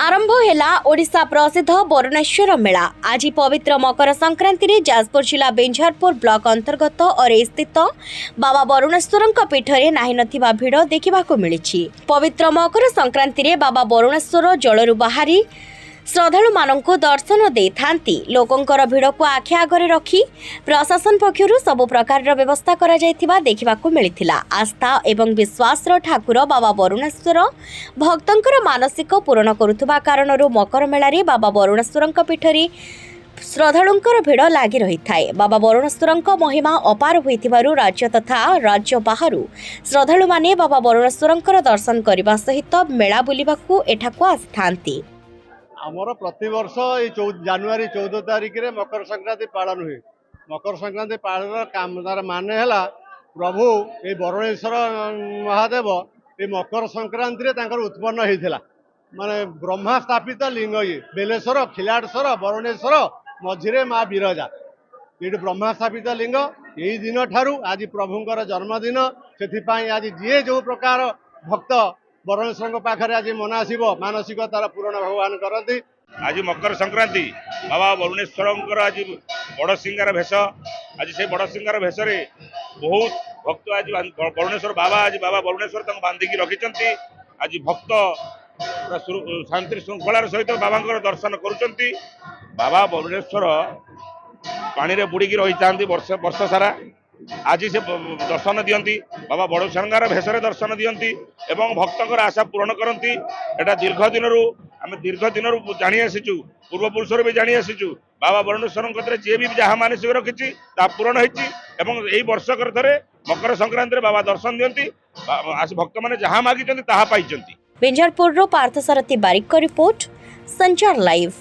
आरंभ हैला ओडिशा प्रसिद्ध वरुणेश्वर मेला। आज पवित्र मकर संक्रांति रे जाजपुर जिला बेंझारपुर ब्लॉक अंतर्गत अरे स्थित बाबा वरुणेश्वर पीठरे नाही नथिबा भिड़ देखिबाकु मिलिछि। पवित्र मकर संक्रांति रे बाबा वरुणेश्वर जलरु बाहरी श्रद्धालु मानक दर्शन दे थांती। लोकंकर भिड़ को आखि आगरे रखी प्रशासन पक्षरु सबु प्रकार व्यवस्था करा जायथिबा देखिबाकु मिलिथिला। आस्था एवं विश्वास ठाकुर बाबा वरुणेश्वर भक्तंकर मानसिक पूरण करुथुबा कारणरु मकर मेला रे बाबा वरुणेश्वर पीठरे श्रद्धालुंकर भिड़ लागी रही थाए। बाबा वरुणेश्वर महिमा अपार होइथिबारु राज्य तथा राज्य बाहरु श्रद्धालु माने बाबा वरुणेश्वर दर्शन करने सहित मेला बुलिबाकु एठाकु आसिथांती। आमर प्रतिवर्ष जानुआरी 14 तारिख रे मकर संक्रांति पालन हुए। मकर संक्रांति पालन तार मान है प्रभु ये वरुणेश्वर महादेव ये मकर संक्रांति रे तांकर उत्पन्न होता माने ब्रह्मा स्थापित लिंग ये बेलेश्वर खिलाड़ेश्वर वरुणेश्वर मझिरे माँ विरजा ये ब्रह्मा स्थापित लिंग। यही दिन ठारू आज प्रभुंकर जन्मदिन से आज जी जो प्रकार भक्त वरुणेश्वर पाखे आज मनासीब मानसिक तार पूरण भगवान करती। आज मकर संक्रांति बाबा वरुणेश्वर आज बड़ सिंगार भेष आज से बड़ सिंगार भेष बहुत भक्त आज वरुणेश्वर बाबा आज बाबा वरुणेश्वर बांधिकी रखिंट। आज भक्त शांति श्रृंखलार सहित बाबा दर्शन करुँच। बाबा वरुणेश्वर पानी रे बुड़ीकी रही था वर्ष सारा आज से दर्शन दियंती। बाबा बड़ सिंगार भेष दर्शन दियंती एवं भक्तर आशा पूरण करती। एटा दीर्घ दिन जानी आसीचु पूर्वपुरुष भी जानी आसीचु बाबा वरुणेश्वर जी भी जहाँ मानसिक रखी पूरण होती। वर्षकर थे मकर संक्रांति बाबा दर्शन दियंती भक्त मैंने जहाँ मागी पाई। बेंझारपुर पार्थसारथी बारिक रिपोर्ट संचार लाइव।